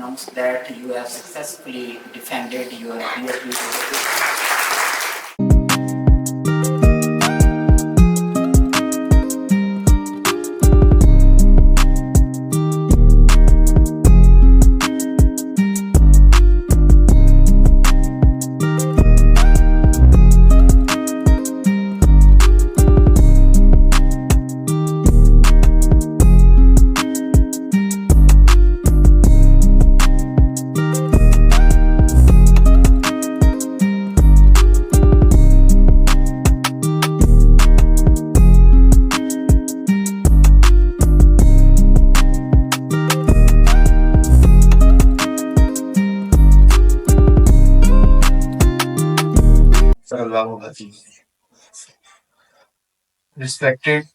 announce that you have successfully defended your PhD dissertation. Respected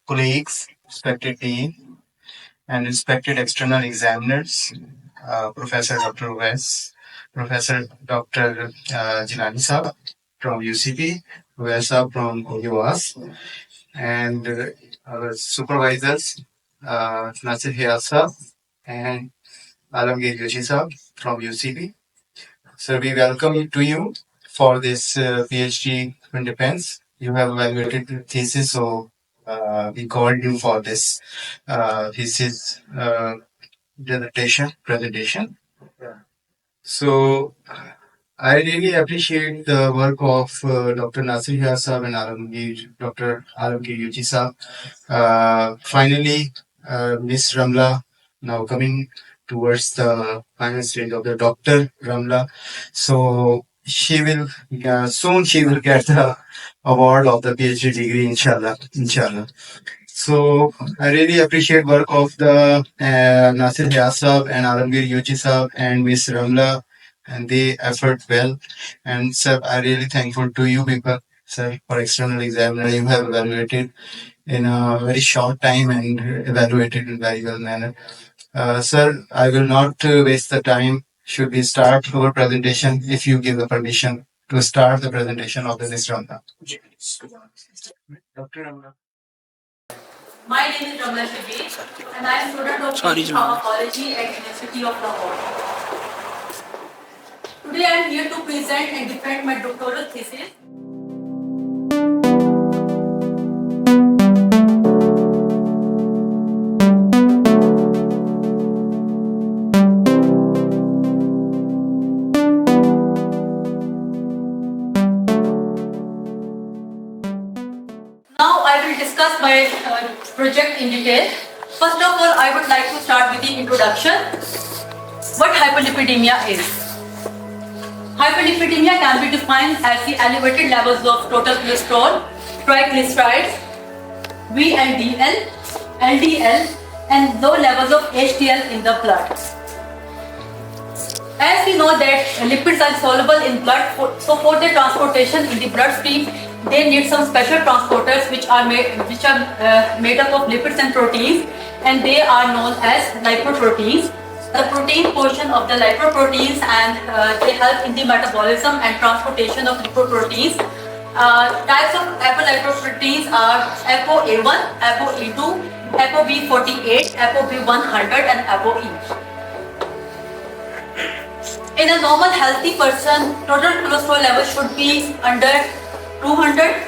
colleagues, respected dean, and respected external examiners, Professor Dr. Wes, Professor Dr. Jilani Saab from UCP, Wes Saab from UAS, and our supervisors, Nasir Hiyas Saab and Alamgir Yoshi Saab from UCP. So we welcome to you for this PhD in defense. You have evaluated the thesis, so we called you for this thesis presentation. So I really appreciate the work of Dr. Nasir Hiyas and Dr. Alamgir Yuji Saab. Finally, Miss Ramla now coming towards the final stage of the Dr. Ramla. So she will soon she will get the award of the PhD degree, inshallah. So I really appreciate work of the Nasir Hyasab and Alamgir Yuji Sab and Miss Ramla, and they effort well. And sir, I really thankful to you people, sir, for external examiner. You have evaluated in a very short time and evaluated in very well manner. Sir, I will not waste the time. Should we start our presentation if you give the permission to start the presentation of the Miss Ramla? Dr. Ramla. My name is Ramla Shabir and I am student of Pharmacology at University of Lahore. Today I am here to present and defend my doctoral thesis. Now I will discuss my project in detail. First of all, I would like to start with the introduction. What hyperlipidemia is? Hyperlipidemia can be defined as the elevated levels of total cholesterol, triglycerides, VLDL, LDL, and low levels of HDL in the blood. As we know that lipids are soluble in blood, so for their transportation in the bloodstream, they need some special transporters which are made up of lipids and proteins, and they are known as lipoproteins. The protein portion of the lipoproteins, and they help in the metabolism and transportation of lipoproteins. Types of apolipoproteins are ApoA1, ApoE2, ApoB48, ApoB100, and ApoE. In a normal healthy person, total cholesterol level should be under 200,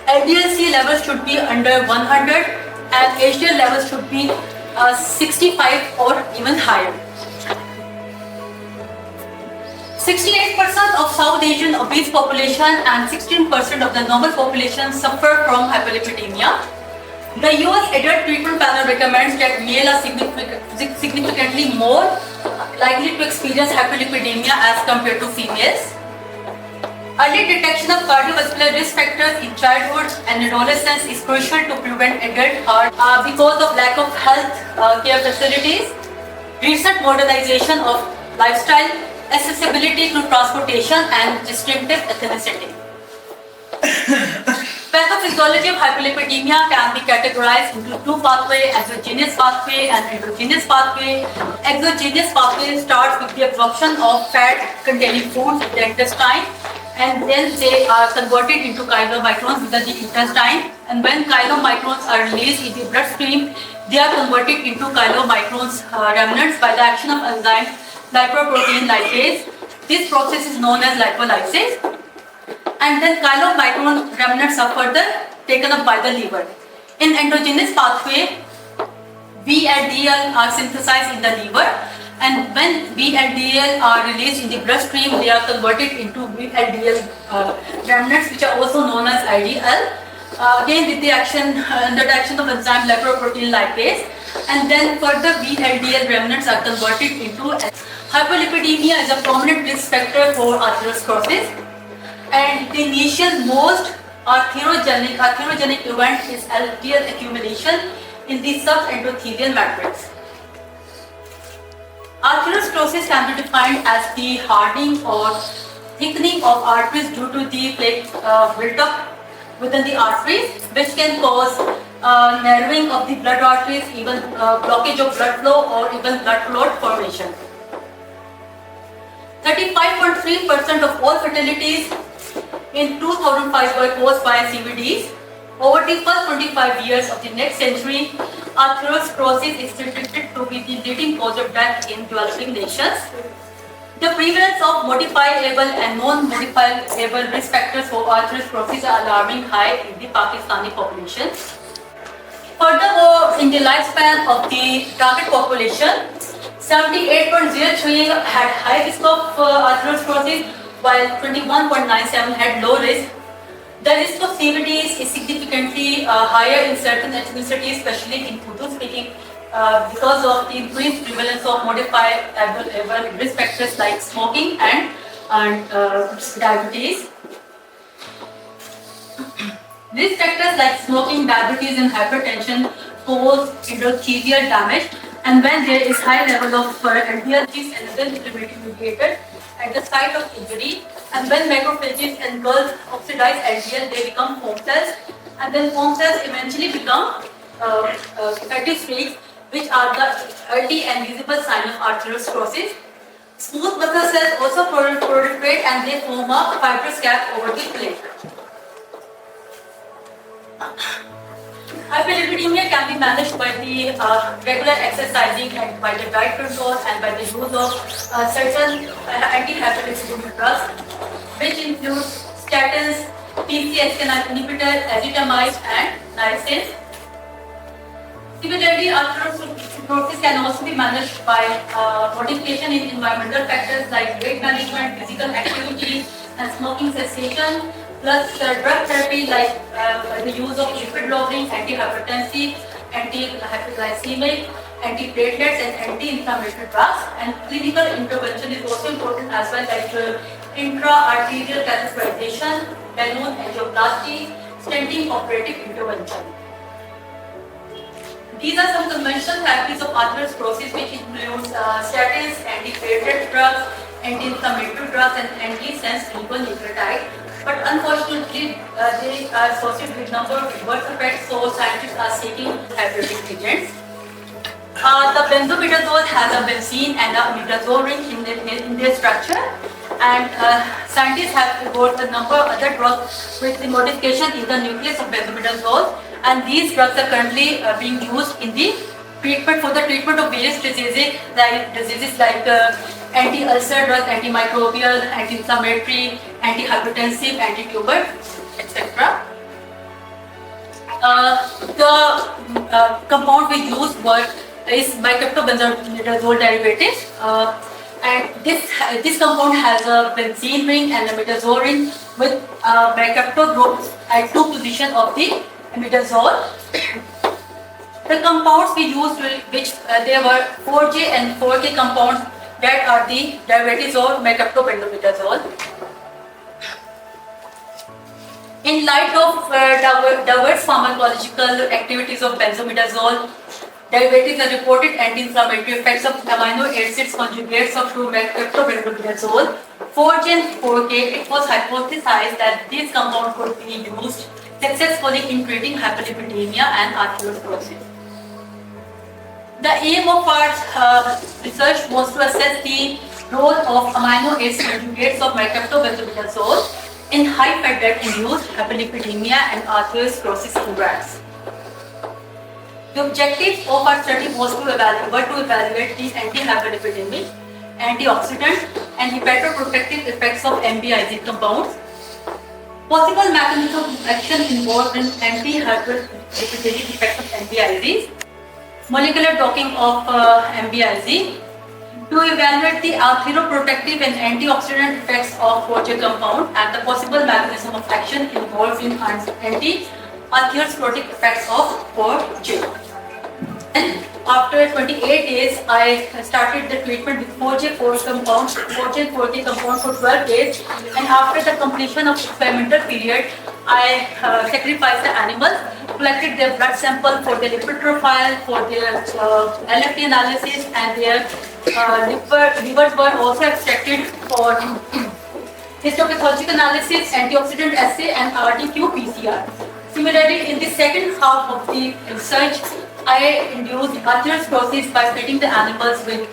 LDL-C levels should be under 100, and HDL levels should be 65 or even higher. 68% of South Asian obese population and 16% of the normal population suffer from hyperlipidemia. The US Adult Treatment Panel recommends that males are significantly more likely to experience hyperlipidemia as compared to females. Early detection of cardiovascular risk factors in childhood and adolescence is crucial to prevent adult heart because of lack of health care facilities, recent modernization of lifestyle, accessibility to transportation, and distinctive ethnicity. Pathophysiology of hyperlipidemia can be categorized into two pathways: exogenous pathway and endogenous pathway. Exogenous pathway starts with the absorption of fat-containing foods in the intestine. and then they are converted into chylomicrons within the intestine. And when chylomicrons are released in the bloodstream, they are converted into chylomicrons remnants by the action of enzyme lipoprotein lipase. This process is known as lipolysis. And then chylomicron remnants are further taken up by the liver. In endogenous pathway, VLDL are synthesized in the liver, and when VLDL are released in the bloodstream, they are converted into VLDL remnants, which are also known as IDL. Again, with the action under the action of enzyme lipoprotein lipase, and then further VLDL remnants are converted into. Hypolipidemia is a prominent risk factor for atherosclerosis, and the initial most atherogenic event is LDL accumulation in the subendothelial matrix. Atherosclerosis can be defined as the hardening or thickening of arteries due to the plaque build-up within the arteries, which can cause narrowing of the blood arteries, even blockage of blood flow, or even blood clot formation. 35.3% of all fatalities in 2005 were caused by CVDs. Over the first 25 years of the next century, atherosclerosis is predicted to be the leading cause of death in developing nations. The prevalence of modifiable and non-modifiable risk factors for atherosclerosis are alarming high in the Pakistani population. Furthermore, in the lifespan of the target population, 78.03 had high risk of atherosclerosis, while 21.97 had low risk. The risk of CVDs is significantly higher in certain ethnicities, especially in Urdu-speaking, because of the increased prevalence of modifiable risk factors like smoking and diabetes. Risk factors like smoking, diabetes, and hypertension cause endothelial damage, and when there is high level of LDL and other inflammatory mediators at the site of injury, and when macrophages engulf oxidized LDL, they become foam cells, and then foam cells eventually become fatty streaks, which are the early and visible sign of atherosclerosis. Smooth muscle cells also proliferate, and they form a fibrous cap over the plaque. Hypolipidemia can be managed by the regular exercising and by the diet control and by the use of certain anti-hypertensive drugs, which include statins, PCSK9 inhibitor, ezetimibe, and niacin. Similarly, atherosclerosis can also be managed by modification in environmental factors like weight management, physical activity, and smoking cessation, plus drug therapy like the use of lipid-lowering, antihypertensive, anti-hyperglycemic, anti-platelets, and anti-inflammatory drugs. And clinical intervention is also important as well, like intra-arterial catheterization, balloon angioplasty, stenting operative intervention. These are some conventional therapies of atherosclerosis, which includes statins, anti-platelet drugs, anti-inflammatory drugs, and antisense oligonucleotide. But unfortunately, they are associated with number of adverse effects, so scientists are seeking therapeutic agents. The benzomidazole has a benzene and a imidazole ring in their structure, and scientists have developed a number of other drugs with the modification in the nucleus of benzomidazole, and these drugs are currently being used in the treatment for the treatment of various diseases like anti-ulcer drugs, antimicrobial, anti-inflammatory, anti-hypertensive, anti-tuber, etc. The compound we used is bicryptobenzimidazole derivatives, and this compound has a benzene ring and a imidazole ring with bicrypto groups at two positions of the imidazole. The compounds we used, which there were 4J and 4K compounds, that are the derivatives of bicryptobenzimidazole. In light of diverse pharmacological activities of benzomidazole, derivatives are reported anti-inflammatory effects of amino acids conjugates of bicryptobenzimidazole, 4J and 4K. It was hypothesized that these compounds could be used successfully in treating hypolipidemia and atherosclerosis. The aim of our research was to assess the role of amino acid conjugates of bicryptobenzimidazole in high-fat diet-induced hyperlipidemia and atherosclerosis in rats. The objectives of our study were to evaluate the anti-hyperlipidemic, antioxidant, and hepatoprotective effects of MBIZ compounds, possible mechanism of action involved in anti-hyperlipidemic effects of MBIZs, molecular docking of MBIZ, to evaluate the atheroprotective and antioxidant effects of 4J compound and the possible mechanism of action involved in anti-atherosclerotic effects of 4J. And after 28 days, I started the treatment with 4J compound for 12 days, and after the completion of experimental period, I sacrificed the animals, collected their blood sample for their lipid profile, for their LFT analysis, and their livers were also extracted for histopathological analysis, antioxidant assay, and RT-qPCR. Similarly, in the second half of the research, I induced atherosclerosis by treating the animals with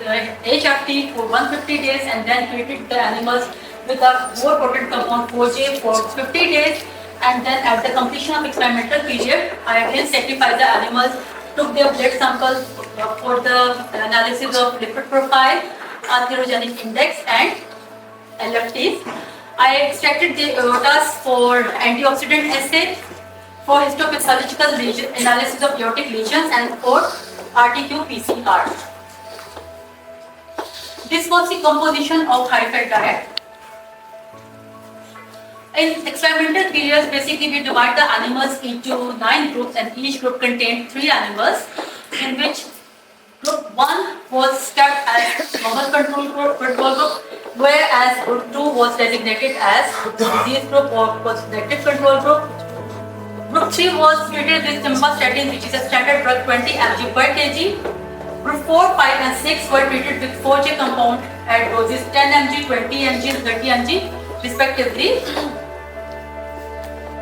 HFT for 150 days and then treated the animals with a more potent compound 4J for 50 days, and then at the completion of experimental period, I again sacrificed the animals, took their blood sample for the analysis of lipid profile, atherogenic index, and LFTs. I extracted the aortas for antioxidant assay, for histopathological analysis of aortic lesions, and for RT-qPCR. This was the composition of high-fat diet. In experimental periods, basically we divide the animals into 9 groups, and each group contained 3 animals, in which group 1 was kept as normal control group, whereas group 2 was designated as disease group or positive control group. Group 3 was treated with simvastatin, which is a standard drug 20 mg per kg. Group 4, 5 and 6 were treated with 4J compound at doses 10 mg, 20 mg and 30 mg respectively.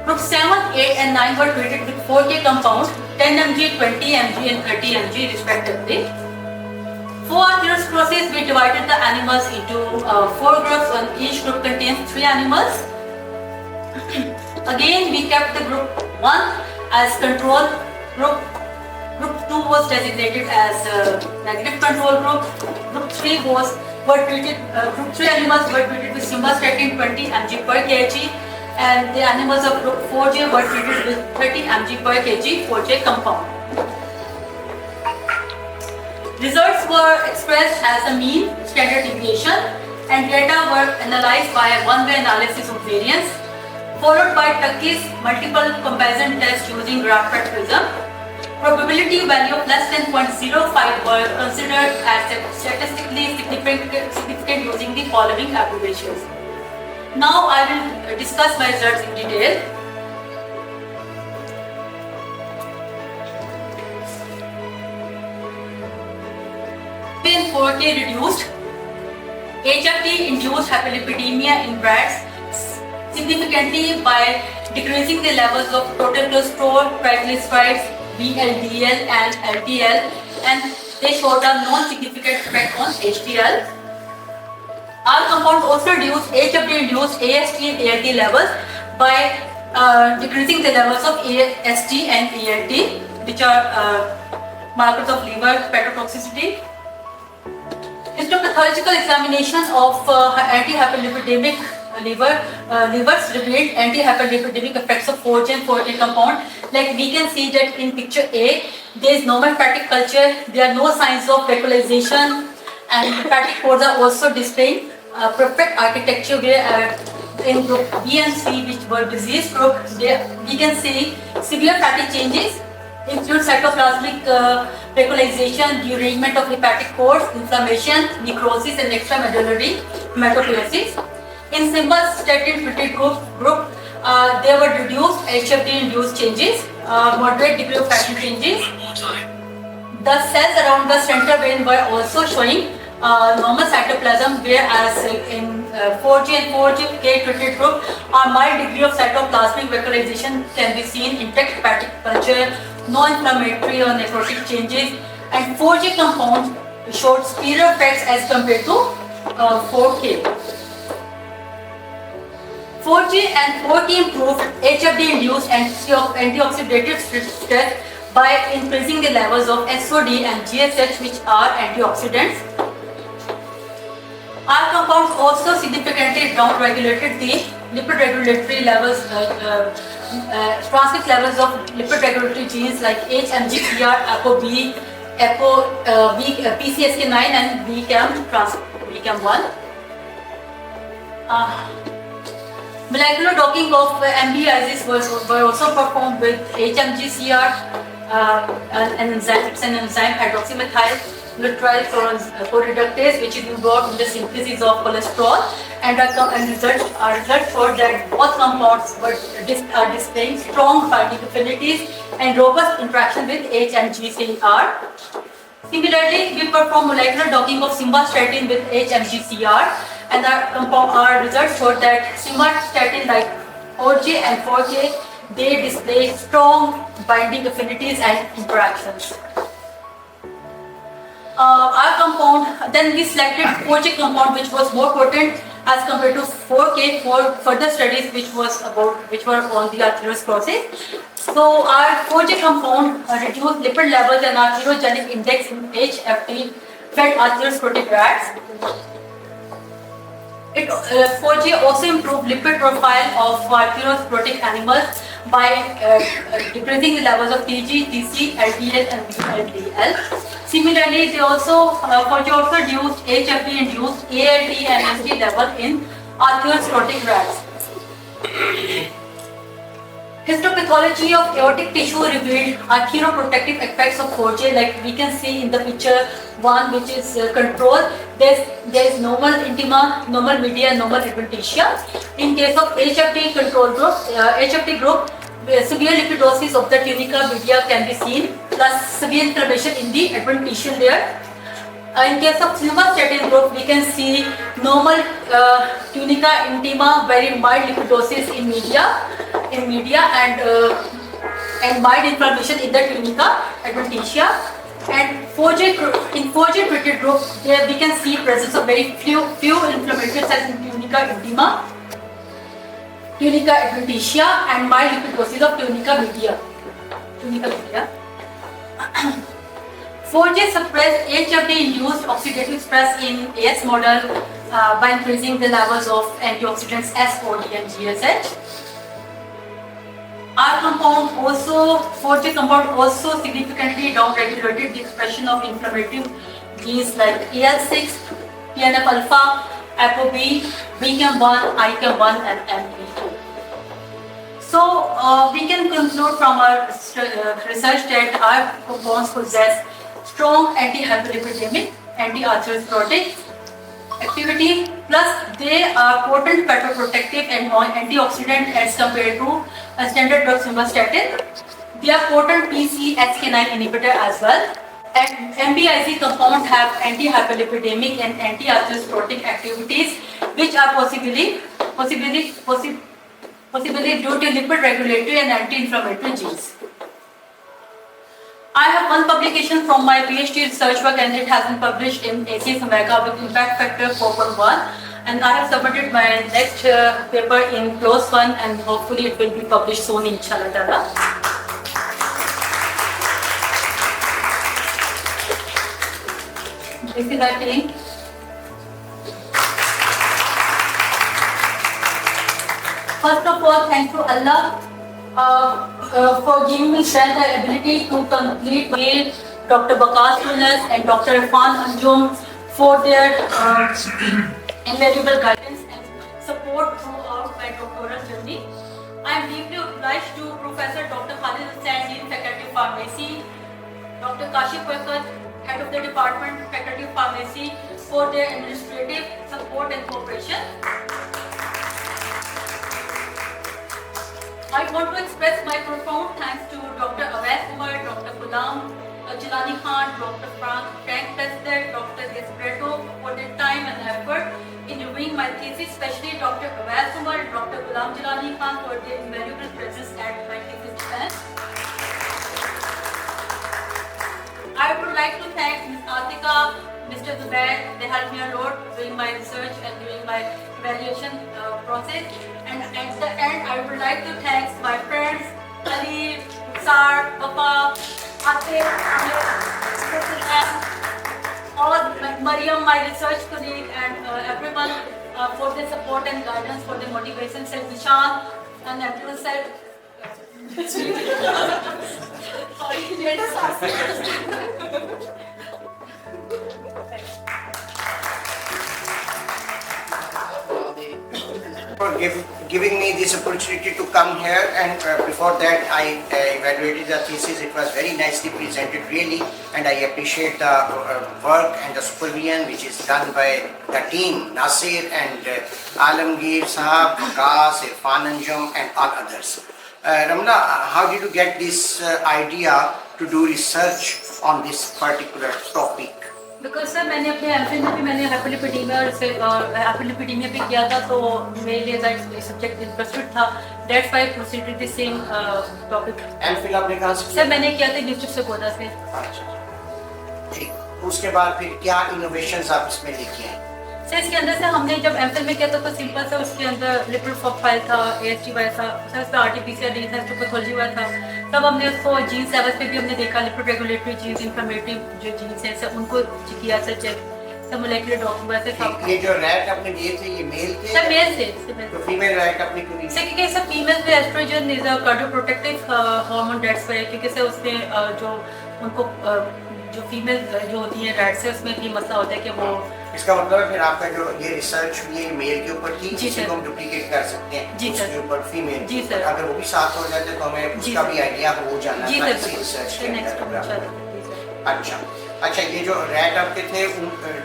Group 7, 8 and 9 were treated with 4K compound, 10 mg, 20 mg and 30 mg respectively. For atherosclerosis, we divided the animals into 4 groups, and each group contains 3 animals. Again, we kept the group 1 as control group. Group 2 was designated as negative control group. Group 3 animals were treated with simvastatin 20 mg per kg, and the animals of group 4J were treated with 30 mg per kg 4J compound. Results were expressed as a mean standard deviation, and data were analyzed by a one-way analysis of variance, followed by Tukey's multiple comparison test using graph-fed prism. Probability value of less than 0.05 were considered as statistically significant using the following abbreviations. Now I will discuss my results in detail. In 4K reduced, HFT-induced hyperlipidemia in rats significantly by decreasing the levels of total cholesterol, triglycerides, VLDL and LDL, and they showed a non-significant effect on HDL. Our compound also reduced HFT-induced AST and ALT levels by decreasing the levels of AST and ALT, which are markers of liver hepatotoxicity. Histopathological examination of anti-hyperlipidemic livers revealed anti-hyperlipidemic effects of 4J and 4K compound. Like we can see that in picture A, there is no hepatic culture, there are no signs of vacuolization, and hepatic pores are also displaying perfect architecture, where in group B and C, which were disease group, we can see severe fatty changes, include cytoplasmic vacuolization, derangement of hepatic pores, inflammation, necrosis and extramedullary hematopoiesis. In simvastatin treated group, there were reduced HFT-induced changes, moderate degree of fatty changes. The cells around the central vein were also showing normal cytoplasm, whereas in 4G and 4K treated group, a mild degree of cytoplasmic vacuolization can be seen, intact hepatic culture, no inflammatory or necrotic changes, and 4J compound showed superior effects as compared to 4K. 4G and 4K improved HFD-induced antioxidative stress by increasing the levels of SOD and GSH, which are antioxidants. Our compounds also significantly down-regulated the lipid regulatory levels, transcript levels of lipid regulatory genes like HMGCR, ApoB, PCSK9 and BCAM1. Molecular docking of MBIs were also performed with HMGCR, an enzyme, it's an enzyme hydroxymethyl glycerol co-reductase, which is involved in the synthesis of cholesterol, and results showed that both compounds are displaying strong binding affinities and robust interaction with HMGCR. Similarly, we perform molecular docking of simvastatin with HMGCR, and our results showed that simvastatin like 4J and 4K, they display strong binding affinities and interactions. Our compound, then we selected 4J compound, which was more potent as compared to 4K for further studies which were on the atherosclerosis. So our 4J compound reduced lipid levels and atherogenic index in HFT fed atherosclerotic rats. 4G also improved lipid profile of atherosclerotic animals by decreasing the levels of TG, TC, LDL and VLDL. Similarly, 4G also reduced HFD-induced ALT and SD level in atherosclerotic rats. Histopathology of aortic tissue revealed atheroprotective effects of 4J, like we can see in the picture 1, which is control. There is normal intima, normal media, normal adventitia. In case of HFT control group, severe lipidosis of the tunica media can be seen, plus severe inflammation in the adventitial layer. In case of simvastatin group, we can see normal tunica intima, very mild lipidosis in media and mild inflammation in the tunica adventitia. And in 4J treated group, there we can see presence of very few inflammatory cells in tunica intima, tunica adventitia, and mild lipidosis of tunica media. 4J suppressed HFD-induced oxidative stress in AS model by increasing the levels of antioxidants SOD and GSH. Our compound 4J compound also significantly down-regulated the expression of inflammatory genes like AL6, TNF-alpha, ApoB, BCAM1, ICAM1 and MP2. So we can conclude from our research that our compounds possess strong anti-hyperlipidemic, anti-atherosclerotic activity, plus they are potent photoprotective and antioxidant as compared to a standard drug simvastatin. They are potent PCSK9 inhibitor as well. And MBIZ compounds have anti-hyperlipidemic and anti-atherosclerotic activities, which are possibly due to lipid regulatory and anti-inflammatory genes. I have one publication from my PhD research work, and it has been published in ACS Omega with impact factor 4.1, and I have submitted my next paper in PLOS 1, and hopefully it will be published soon, inshallah ta'ala. This is our team. First of all, thanks to Allah for giving me strength and ability to complete with Dr. Bakas Tunas and Dr. Irfan Anjum for their invaluable guidance and support throughout my doctoral journey. I am deeply obliged to Professor Dr. Khalid Hussain, Dean Faculty of Pharmacy, Dr. Kashif Wakat, Head of the Department, Faculty of Pharmacy, for their administrative support and cooperation. I want to express my profound thanks to Dr. Awais Umar, Dr. Ghulam Jilani Khan, Dr. Frank Preston, Dr. Desperado for their time and effort in reviewing my thesis, especially Dr. Awais Umar and Dr. Ghulam Jilani Khan for their invaluable presence at my thesis defense. I would like to thank Ms. Atika, Mr. Zubair. They helped me a lot during my research and during my evaluation process. And at the end, I would like to thank my friends, Ali, Sar, Papa, Atif, and all Mariam, my research colleague, and everyone for their support and guidance, for their motivation. Said Nishan, and everyone said. For giving me this opportunity to come here, and before that I evaluated the thesis. It was very nicely presented really, and I appreciate the work and the supervision which is done by the team, Nasir and Alamgir Sahab, Vikas, Irfan Anjum and all others. Ramla, how did you get this idea to do research on this particular topic? Because sir मैंने अपने MPhil में भी मैंने hyperlipidaemia पे किया था, तो मेरे लिए दैट सब्जेक्ट इंटरेस्टेड था, that's why I proceeded the same topic. MPhil आपने कहाँ से सर मैंने किया था यूनिवर्सिटी से गोदा से। अच्छा, ठीक। उसके बाद फिर क्या इनोवेशंस आप इसमें लेके आए? सर इसके अंदर से हमने जब एमफिल में किया था तो सिंपल सा उसके अंदर लिपिड प्रोफाइल था, एएसटी वाला था, सर उसमें आरटीपीसीआर डी था, हिस्टोपैथोलॉजी वाला था। तब हमने उसको जीन्स लेवल पे भी हमने देखा, लिपिड रेगुलेटरी जीन्स, इन्फ्लेमेटरी जो जीन्स हैं सर उनको किया sir check, sir molecular document वैसे था। ये जो रैट आपने दिए थे ये मेल थे? सर मेल से। तो फीमेल रैट आपने क्यों नहीं? सर क्योंकि सर फीमेल में estrogen is a cardioprotective hormone, that's why, क्योंकि सर उसमें जो उनको जो फीमेल जो होती है रैट्स है उसमें भी मसला होता है कि वो। इसका मतलब है फिर आपका जो ये रिसर्च हुई है मेल के ऊपर थी, जी इसी को हम डुप्लीकेट कर सकते हैं जी सर, उसके ऊपर फीमेल। जी सर, अगर वो भी साथ हो जाते तो हमें उसका भी आइडिया हो जाना जी था सर, इसी रिसर्च के नेक्स्ट अंदर। अच्छा, ये जो रैट आपके थे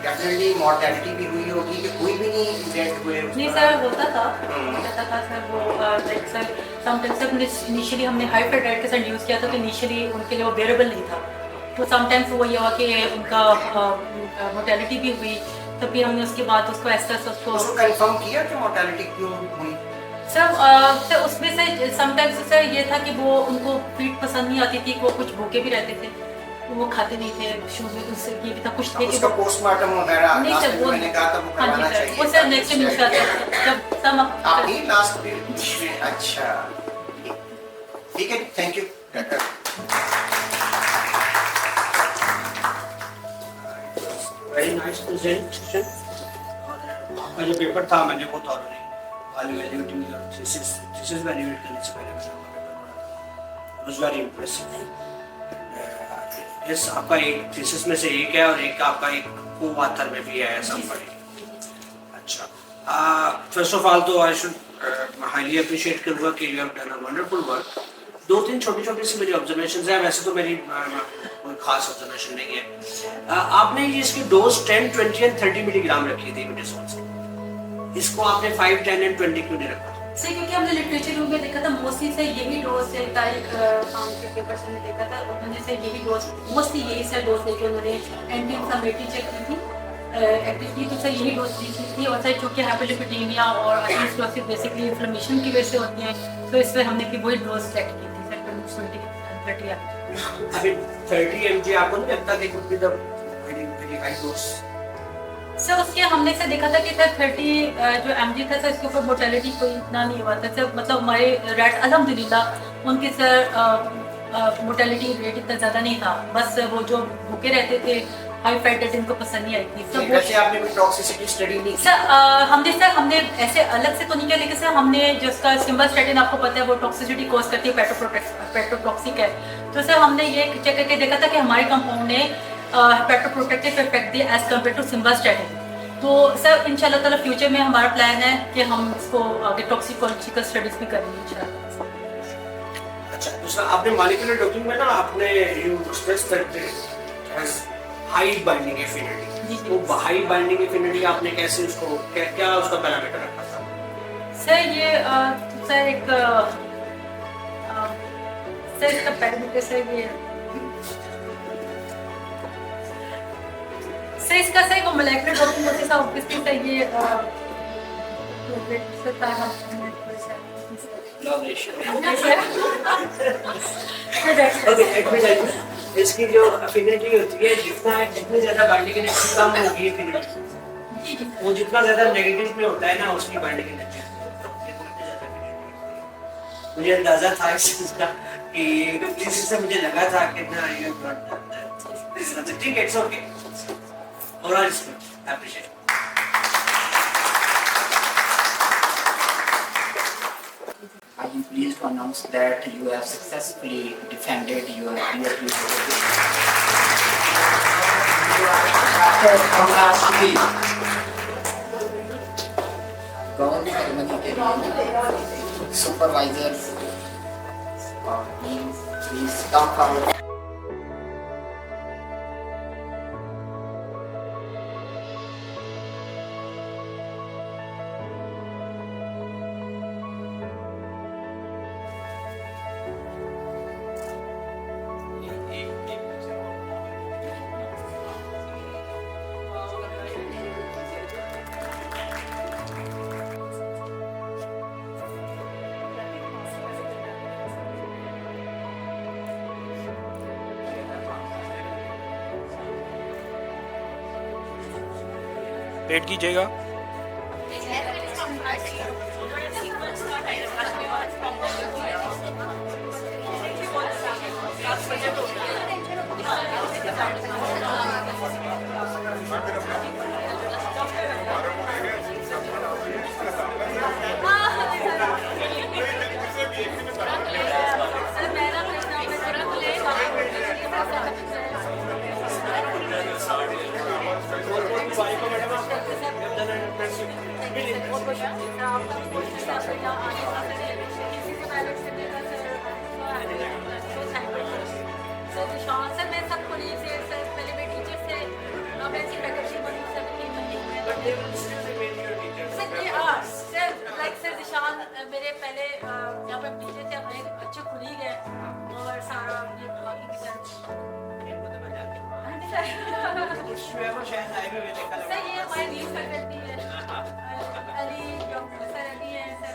डेफिनेटली मॉर्टेलिटी भी हुई होगी कि कोई भी नहीं डेथ हुए? नहीं सर होता था सर वो लाइक सर समटाइम्स जब इनिशियली हमने हाई फेट डाइट के साथ यूज़ किया था तो इनिशियली उनके लिए वो बेरेबल नहीं था, तो समटाइम्स वो ये हुआ कि उनका मोर्टेलिटी भी हुई, तो फिर हमने उसके बाद उसको ऐसा उसको कंफर्म किया कि मोर्टेलिटी क्यों हुई? सर उसमें से समटाइम्स सर ये था कि वो उनको फीड पसंद नहीं आती थी, वो कुछ भूखे भी रहते थे, वो खाते नहीं थे, शुरू में उससे ये भी था कुछ थे कि उसका पोस्टमार्टम वगैरह नहीं सर वो मैंने कहा था वो करवाना चाहिए। वो सर नेक्स्ट टाइम इंशाल्लाह जब सब आप ही लास्ट में। अच्छा ठीक है, thank you. Very nice presentation. आपका जो पेपर था मैंने वो thoroughly evaluating your thesis valuate करने से पहले मैंने आपका पेपर पढ़ा था, वाज वेरी इंप्रेसिव। यस, आपका एक थीसिस में से एक है और एक आपका एक को-ऑथर में भी है ऐसा पढ़े। अच्छा, फर्स्ट ऑफ ऑल तो आई शुड हाईली अप्रिशिएट करूँगा कि you have done a wonderful work. दो तीन छोटी छोटी सी मेरी ऑब्जर्वेशंस हैं, वैसे तो मेरी कोई खास ऑब्जर्वेशन नहीं है। आपने ये इसकी डोज 10, 20 एंड 30 मिलीग्राम रखी थी मिडासोल की, इसको आपने 5, 10 एंड 20 क्यों नहीं रखा? सर क्योंकि हमने लिटरेचर रूम में देखा था मोस्टली से यही डोज से तारीख के पेपर से देखा था, उन्होंने से यही डोज मोस्टली यही सर डोज लेके उन्होंने एंटी इन्फ्लेमेटरी चेक की थी एक्टिवली, तो सर यही डोज दी थी। और सर चूँकि हाइपरलिपिडीमिया और एथेरोस्क्लेरोसिस बेसिकली इन्फ्लेमेशन की वजह से होती है, तो इसमें हमने भी वही डोज सेलेक्ट की थी सर 20 अभी 30 mg आपको नहीं लगता कि कुछ भी the very high dose? Sir उसके हमने से देखा था कि सर 30 जो mg था सर इसके ऊपर मोर्टेलिटी कोई इतना नहीं हुआ था सर, मतलब हमारे रैट अल्हम्दुलिल्लाह उनके सर मोर्टेलिटी रेट इतना ज़्यादा नहीं था, बस वो जो भूखे रहते थे हाई फैट डाइट इनको पसंद नहीं आई थी। वैसे आपने कोई टॉक्सिसिटी स्टडी नहीं की? सर हमने ऐसे अलग से तो नहीं किया, लेकिन सर हमने जिसका सिम्वास्टैटिन आपको पता है वो टॉक्सिसिटी कॉज करती है, पेट्रोटॉक्सिक है, तो सर हमने ये चेक करके देखा था कि हमारे कंपाउंड ने पेट्रोप्रोटेक्टिव इफेक्ट दिया एज कम्पेयर टू सिम्वास्टैटिन। तो सर इंशाल्लाह ताला फ्यूचर में हमारा प्लान है कि हम इसको आगे टॉक्सिकोलॉजिकल स्टडीज भी करेंगे इंशाल्लाह। अच्छा, दूसरा आपने मॉलिक्यूलर डॉकिंग में ना आपने you stress that has high binding affinity, वो हाई बाइंडिंग एफिनिटी आपने कैसे उसको क्या उसका पैरामीटर रखा था? सर ये सर एक सर इसका पैरामीटर सर ये सर इसका सर वो मोलेकुलर डॉकिंग होती है सर ऑब्वियसली सर ये इसकी जो एफिनिटी होती है जितनी ज्यादा बाइंडिंग एनर्जी कम होगी एफिनिटी, वो जितना ज्यादा नेगेटिव में होता है ना उसकी बाइंडिंग एनर्जी मुझे अंदाजा था इस चीज का कि किसी से मुझे लगा था कि ना ये ठीक है, इट्स ओके, और appreciate. I am pleased to announce that you have successfully defended your PhD. You are Dr. Kamla gown ceremony के लिए सुपरवाइजर और प्लीज कम फॉरवर्ड। वेट कीजिएगा। सर मैं सब कोलीग से सर पहले मैं टीचर से अब ऐसी फैकल्टी बनी सर की नहीं हुए सर ये सर लाइक सर निशान मेरे पहले यहाँ पे टीचर थे हमारे अच्छे कोलीग हैं और सारा ये बाकी की सर सर ये हमारी न्यू फैकल्टी है अली डॉक्टर सर अली है सर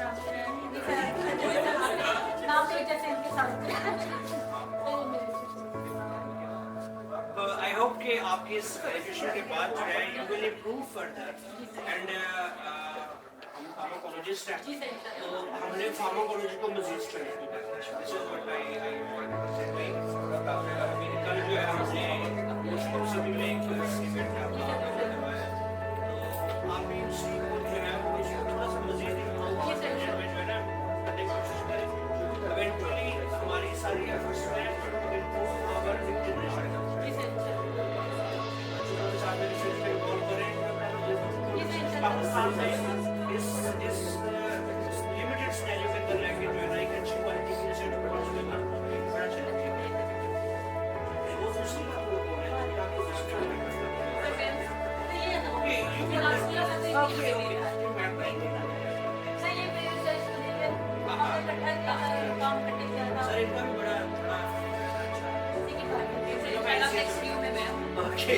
नाम तो जैसे इनके साथ आई होप कि आपकी इस ग्रेजुएशन के बाद जो है you will improve further and हम फार्माकोलॉजिस्ट हैं तो हमने फार्माकोलॉजी को मजीद स्ट्रेंथन करना है। दिस इज व्हाट आई कल जो है हमने उसको सभी में एक इवेंट करवाया तो आप भी उसी को जो है वो थोड़ा सा मजीद इम्प्रूव करने में जो है ना करने की कोशिश करें। इवेंचुअली हमारी सारी एफर्ट्स जो है to improve our generation Pakistan में इस लिमिटेड स्टेज के अंदर लेके जो है ना एक अच्छी क्वालिटी की रिसर्च प्रोड्यूस करना बड़ा चैलेंज है। वो दूसरी बात वो बोल रहे हैं कि आपको सर इनका भी बड़ा अच्छा ओके